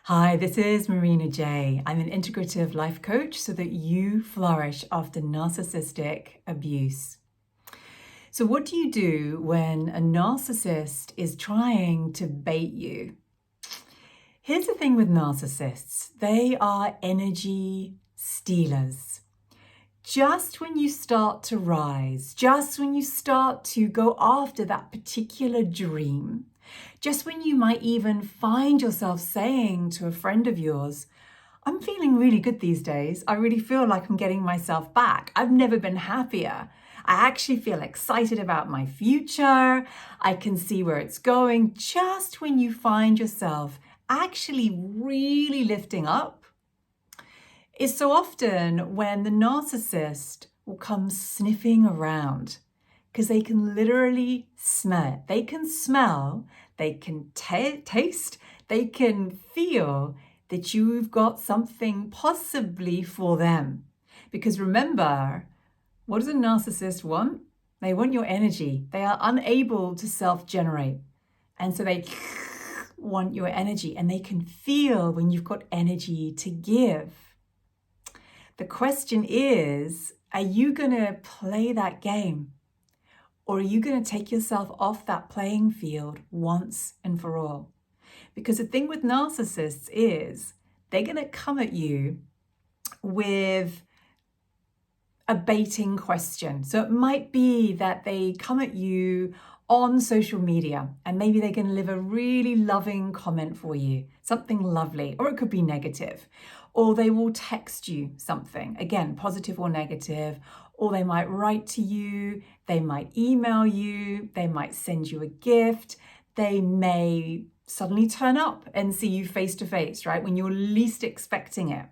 Hi, this is Marina J. I'm an integrative life coach so that you flourish after narcissistic abuse. So, what do you do when a narcissist is trying to bait you? Here's the thing with narcissists, they are energy stealers. Just when you start to rise, just when you start to go after that particular dream, just when you might even find yourself saying to a friend of yours, I'm feeling really good these days. I really feel like I'm getting myself back. I've never been happier. I actually feel excited about my future. I can see where it's going. Just when you find yourself actually really lifting up, is so often when the narcissist will come sniffing around because they can literally smell it. They can smell, they can taste, they can feel that you've got something possibly for them. Because remember, what does a narcissist want? They want your energy. They are unable to self-generate. And so they want your energy, and they can feel when you've got energy to give. The question is, are you going to play that game? Or are you going to take yourself off that playing field once and for all? Because the thing with narcissists is they're going to come at you with a baiting question. So it might be that they come at you on social media and maybe they're going to leave a really loving comment for you, something lovely, or it could be negative. Or they will text you something, again, positive or negative, or they might write to you, they might email you, they might send you a gift, they may suddenly turn up and see you face to face, right, when you're least expecting it.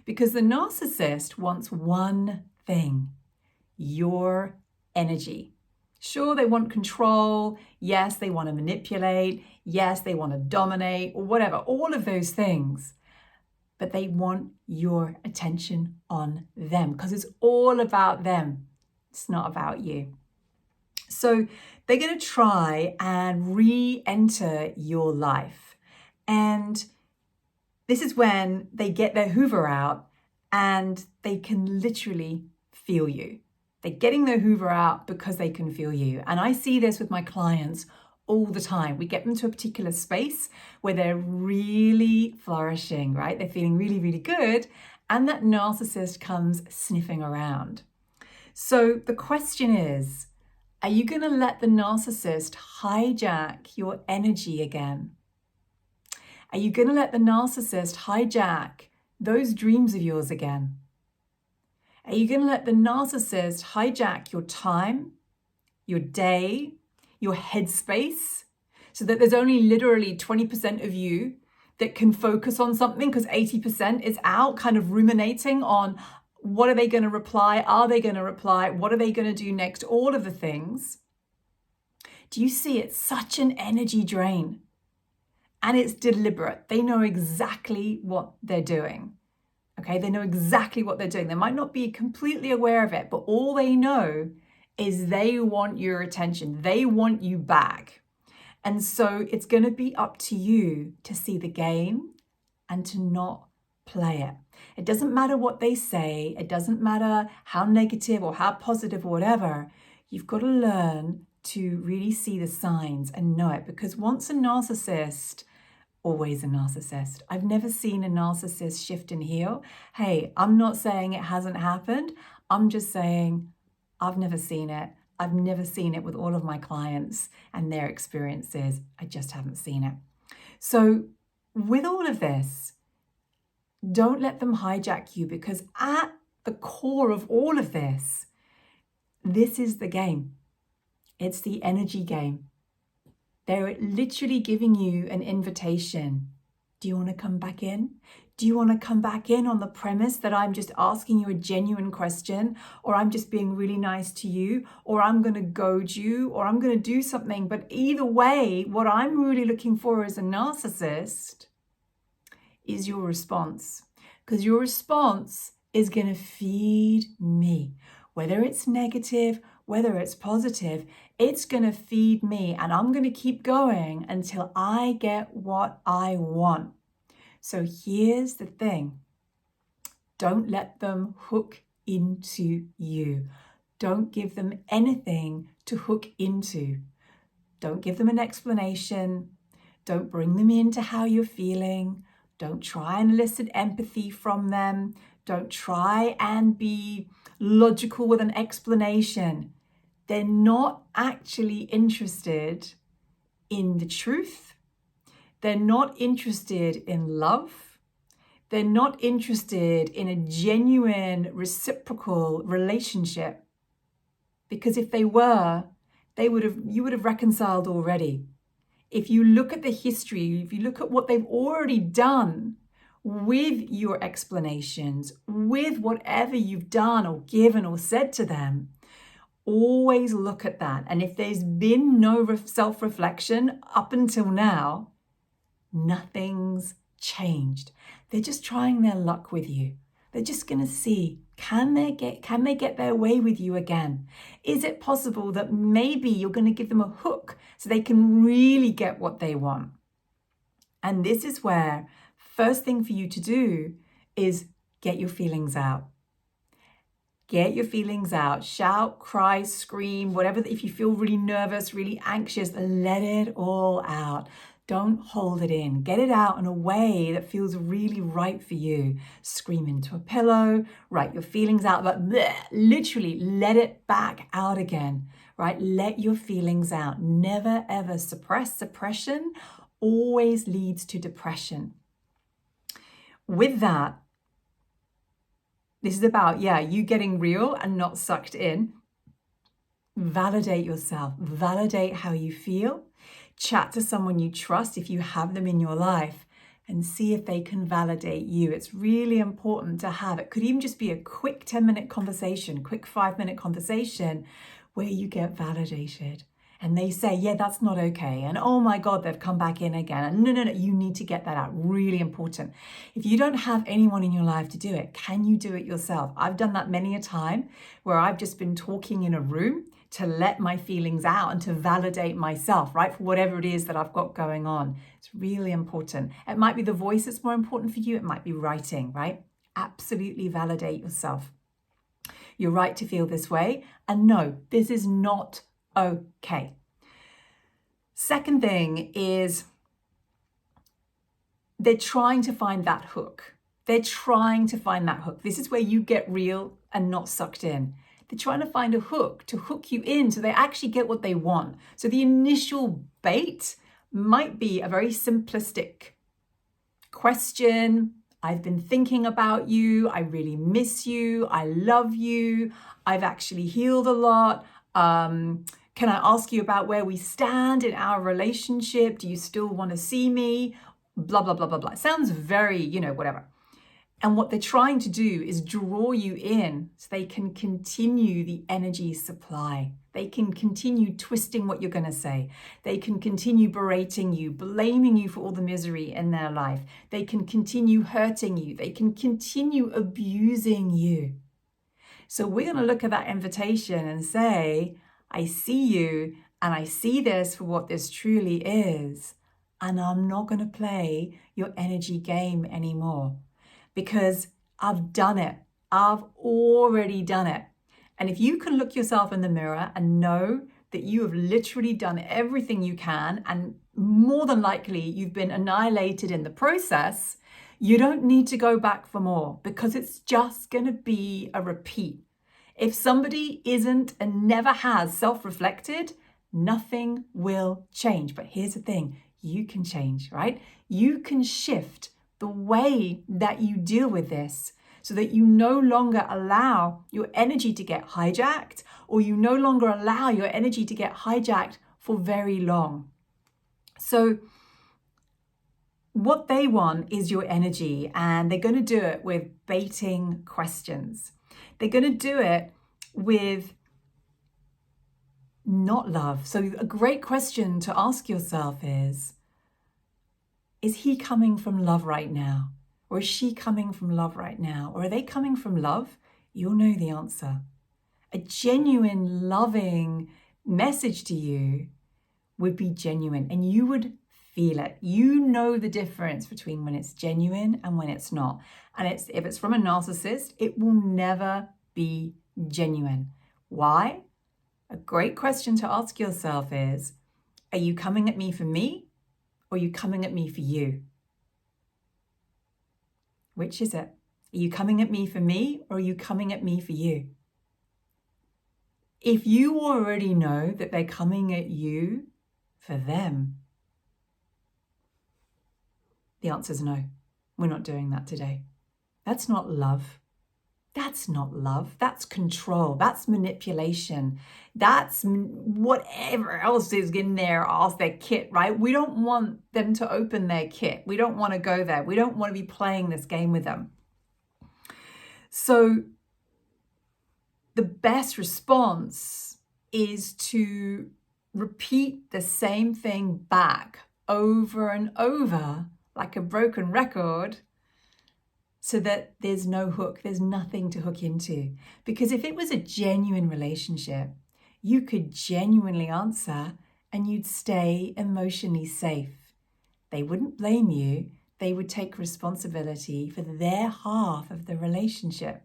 Because the narcissist wants one thing, your energy. Sure, they want control. Yes, they want to manipulate. Yes, they want to dominate, or whatever, all of those things. But they want your attention on them because it's all about them. It's not about you. So they're going to try and re-enter your life. And this is when they get their Hoover out and they can literally feel you. They're getting their Hoover out because they can feel you. And I see this with my clients all the time. We get them to a particular space where they're really flourishing, right? They're feeling really, really good. And that narcissist comes sniffing around. So the question is, are you going to let the narcissist hijack your energy again? Are you going to let the narcissist hijack those dreams of yours again? Are you going to let the narcissist hijack your time, your day, your headspace, so that there's only literally 20% of you that can focus on something because 80% is out kind of ruminating on what are they going to reply? Are they going to reply? What are they going to do next? All of the things. Do you see it's such an energy drain? And it's deliberate. They know exactly what they're doing. Okay, they know exactly what they're doing. They might not be completely aware of it, but all they know is they want your attention. They want you back. And so it's going to be up to you to see the game and to not play it. It doesn't matter what they say. It doesn't matter how negative or how positive or whatever. You've got to learn to really see the signs and know it, because once a narcissist, always a narcissist. I've never seen a narcissist shift and heal. Hey, I'm not saying it hasn't happened. I'm just saying I've never seen it. I've never seen it with all of my clients and their experiences. I just haven't seen it. So with all of this, don't let them hijack you, because at the core of all of this is the game. It's the energy game. They're literally giving you an invitation. Do you want to come back in? Do you want to come back in on the premise that I'm just asking you a genuine question, or I'm just being really nice to you, or I'm going to goad you, or I'm going to do something? But either way, what I'm really looking for as a narcissist is your response, because your response is going to feed me. Whether it's negative, whether it's positive, it's going to feed me, and I'm going to keep going until I get what I want. So here's the thing. Don't let them hook into you. Don't give them anything to hook into. Don't give them an explanation. Don't bring them into how you're feeling. Don't try and elicit empathy from them. Don't try and be logical with an explanation. They're not actually interested in the truth. They're not interested in love. They're not interested in a genuine reciprocal relationship. Because if they were, you would have reconciled already. If you look at the history, if you look at what they've already done with your explanations, with whatever you've done or given or said to them, always look at that. And if there's been no self-reflection up until now, nothing's changed. They're just trying their luck with you. They're just going to see, can they get their way with you again? Is it possible that maybe you're going to give them a hook so they can really get what they want? And this is where first thing for you to do is get your feelings out. Get your feelings out. Shout, cry, scream, whatever. If you feel really nervous, really anxious, let it all out. Don't hold it in. Get it out in a way that feels really right for you. Scream into a pillow, write your feelings out, but literally let it back out again, right? Let your feelings out. Never ever suppress. Suppression always leads to depression. With that, this is about, you getting real and not sucked in. Validate yourself. Validate how you feel. Chat to someone you trust if you have them in your life and see if they can validate you. It's really important to have. It could even just be a quick 10-minute conversation, quick 5-minute conversation where you get validated. And they say, yeah, that's not okay. And oh my God, they've come back in again. And no, you need to get that out. Really important. If you don't have anyone in your life to do it, can you do it yourself? I've done that many a time where I've just been talking in a room to let my feelings out and to validate myself, right? For whatever it is that I've got going on. It's really important. It might be the voice that's more important for you. It might be writing, right? Absolutely validate yourself. You're right to feel this way. And no, this is not okay. Second thing is they're trying to find that hook. They're trying to find that hook. This is where you get real and not sucked in. They're trying to find a hook to hook you in so they actually get what they want. So the initial bait might be a very simplistic question. I've been thinking about you. I really miss you. I love you. I've actually healed a lot. Can I ask you about where we stand in our relationship? Do you still want to see me? Blah, blah, blah, blah, blah. It sounds very, whatever. And what they're trying to do is draw you in so they can continue the energy supply. They can continue twisting what you're going to say. They can continue berating you, blaming you for all the misery in their life. They can continue hurting you. They can continue abusing you. So we're going to look at that invitation and say, I see you and I see this for what this truly is. And I'm not going to play your energy game anymore. Because I've done it. I've already done it. And if you can look yourself in the mirror and know that you have literally done everything you can, and more than likely you've been annihilated in the process, you don't need to go back for more because it's just going to be a repeat. If somebody isn't and never has self-reflected, nothing will change. But here's the thing, you can change, right? You can shift the way that you deal with this so that you no longer allow your energy to get hijacked, or you no longer allow your energy to get hijacked for very long. So what they want is your energy, and they're going to do it with baiting questions. They're going to do it with not love. So a great question to ask yourself is he coming from love right now? Or is she coming from love right now? Or are they coming from love? You'll know the answer. A genuine, loving message to you would be genuine, and you would feel it. You know the difference between when it's genuine and when it's not. And if it's from a narcissist, it will never be genuine. Why? A great question to ask yourself is, are you coming at me for me, or are you coming at me for you? Which is it? Are you coming at me for me, or are you coming at me for you? If you already know that they're coming at you for them, the answer is no. We're not doing that today. That's not love. That's not love. That's control. That's manipulation. That's whatever else is in their kit, right? We don't want them to open their kit. We don't want to go there. We don't want to be playing this game with them. So the best response is to repeat the same thing back over and over like a broken record, so that there's no hook, there's nothing to hook into. Because if it was a genuine relationship, you could genuinely answer and you'd stay emotionally safe. They wouldn't blame you, they would take responsibility for their half of the relationship.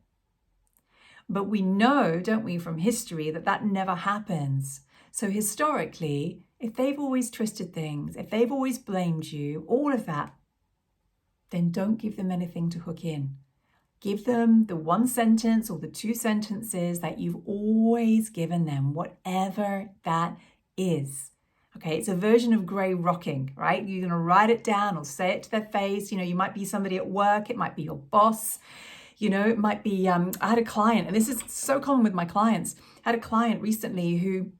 But we know, don't we, from history, that that never happens. So historically, if they've always twisted things, if they've always blamed you, all of that, then don't give them anything to hook in. Give them the one sentence or the two sentences that you've always given them, whatever that is. Okay, it's a version of grey rocking, right? You're going to write it down or say it to their face. You might be somebody at work, it might be your boss. It might be, I had a client, and this is so common with my clients. I had a client recently who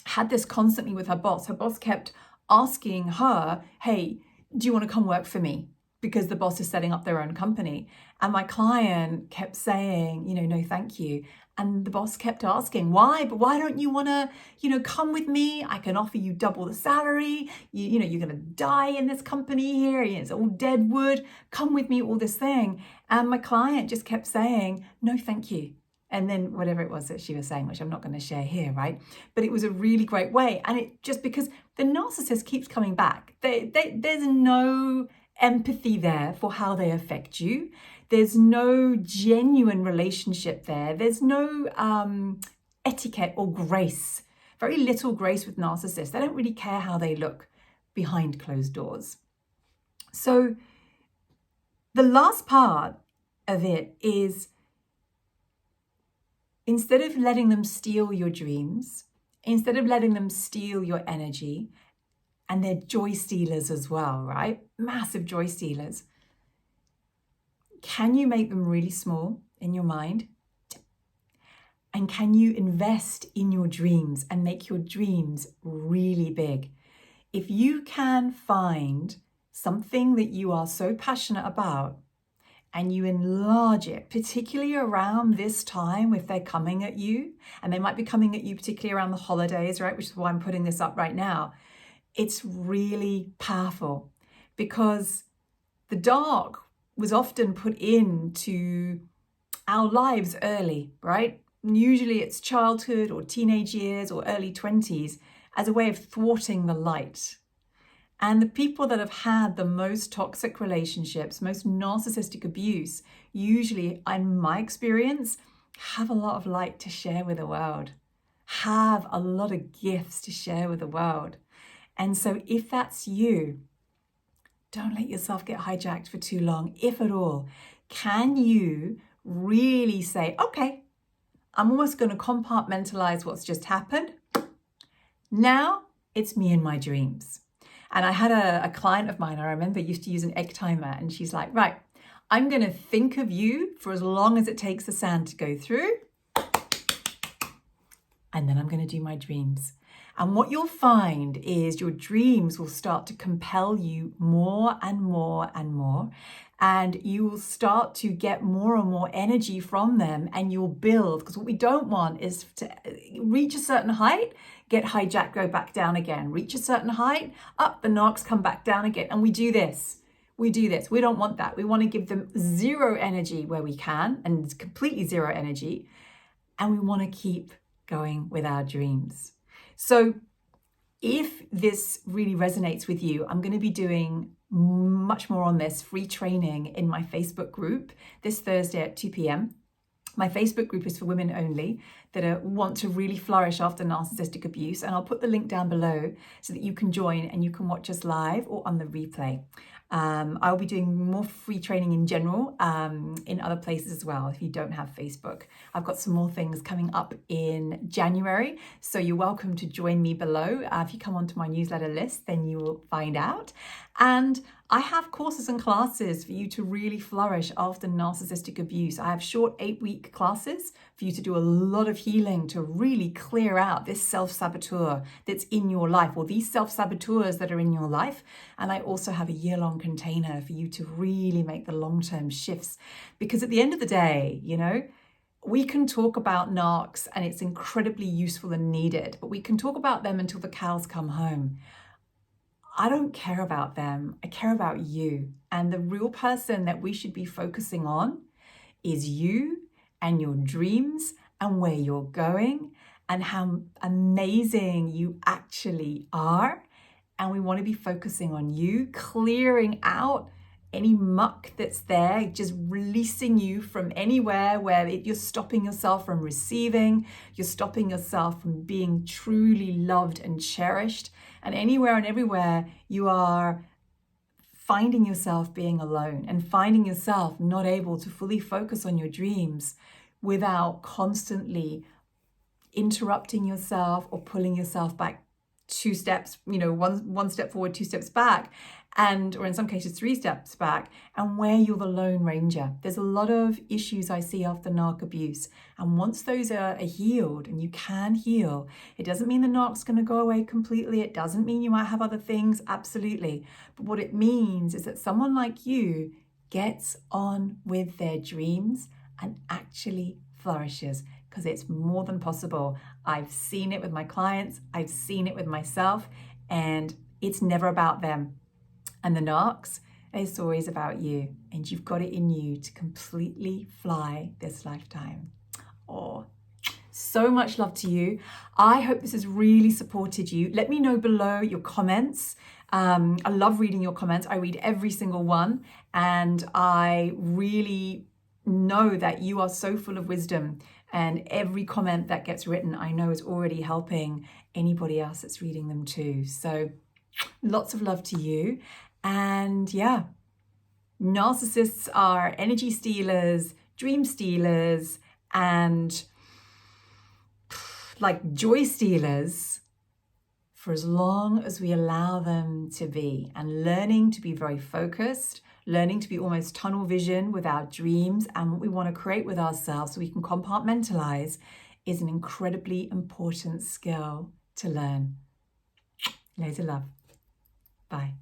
had this constantly with her boss. Her boss kept asking her, hey, do you want to come work for me? Because the boss is setting up their own company. And my client kept saying, no, thank you. And the boss kept asking, why? But why don't you want to, come with me? I can offer you double the salary. You're going to die in this company here. It's all dead wood. Come with me, all this thing. And my client just kept saying, no, thank you. And then whatever it was that she was saying, which I'm not going to share here, right? But it was a really great way. And it just because the narcissist keeps coming back. There's no empathy there for how they affect you. There's no genuine relationship there. There's no etiquette or grace. Very little grace with narcissists. They don't really care how they look behind closed doors. So the last part of it is, instead of letting them steal your dreams, instead of letting them steal your energy, and they're joy stealers as well, right? Massive joy stealers. Can you make them really small in your mind? And can you invest in your dreams and make your dreams really big? If you can find something that you are so passionate about and you enlarge it, particularly around this time if they're coming at you, and they might be coming at you particularly around the holidays, right? Which is why I'm putting this up right now. It's really powerful, because the dark was often put into our lives early, right? And usually it's childhood or teenage years or early 20s as a way of thwarting the light. And the people that have had the most toxic relationships, most narcissistic abuse, usually, in my experience, have a lot of light to share with the world, have a lot of gifts to share with the world. And so if that's you, don't let yourself get hijacked for too long, if at all. Can you really say, okay, I'm almost going to compartmentalize what's just happened. Now it's me and my dreams. And I had a client of mine, I remember, used to use an egg timer, and she's like, right, I'm going to think of you for as long as it takes the sand to go through, and then I'm going to do my dreams. And what you'll find is your dreams will start to compel you more and more and more. And you will start to get more and more energy from them, and you'll build. Because what we don't want is to reach a certain height, get hijacked, go back down again. Reach a certain height, up, the narcs come back down again. And we do this. We don't want that. We want to give them zero energy where we can, and completely zero energy. And we want to keep going with our dreams. So If this really resonates with you, I'm going to be doing much more on this free training in my Facebook group this Thursday at 2 p.m. My Facebook group is for women only that want to really flourish after narcissistic abuse, and I'll put the link down below so that you can join and you can watch us live or on the replay. I'll be doing more free training in general in other places as well if you don't have Facebook. I've got some more things coming up in January, so you're welcome to join me below. If you come onto my newsletter list, then you will find out. And I have courses and classes for you to really flourish after narcissistic abuse. I have short 8-week classes for you to do a lot of healing to really clear out this self-saboteur that's in your life, or these self-saboteurs that are in your life. And I also have a year-long container for you to really make the long-term shifts. Because at the end of the day, you know, we can talk about narcs and it's incredibly useful and needed, but we can talk about them until the cows come home. I don't care about them. I care about you. And the real person that we should be focusing on is you and your dreams and where you're going and how amazing you actually are. And we want to be focusing on you, clearing out any muck that's there, just releasing you from anywhere where you're stopping yourself from receiving, you're stopping yourself from being truly loved and cherished, and anywhere and everywhere you are finding yourself being alone and finding yourself not able to fully focus on your dreams without constantly interrupting yourself or pulling yourself back 2 steps, you know, one step forward, 2 steps back, or in some cases 3 steps back, and where you're the lone ranger. There's a lot of issues I see after narc abuse, and once those are healed, and you can heal, it doesn't mean the narc's going to go away completely. It doesn't mean you might have other things, absolutely. But what it means is that someone like you gets on with their dreams and actually flourishes, because it's more than possible. I've seen it with my clients, I've seen it with myself, and it's never about them. And the narcs, it's always about you, and you've got it in you to completely fly this lifetime. Oh, so much love to you. I hope this has really supported you. Let me know below your comments. I love reading your comments. I read every single one, and I really know that you are so full of wisdom, and every comment that gets written I know is already helping anybody else that's reading them too. So lots of love to you. And yeah, narcissists are energy stealers, dream stealers, and like joy stealers for as long as we allow them to be, and learning to be very focused, learning to be almost tunnel vision with our dreams and what we want to create with ourselves so we can compartmentalize is an incredibly important skill to learn. Loads of love. Bye.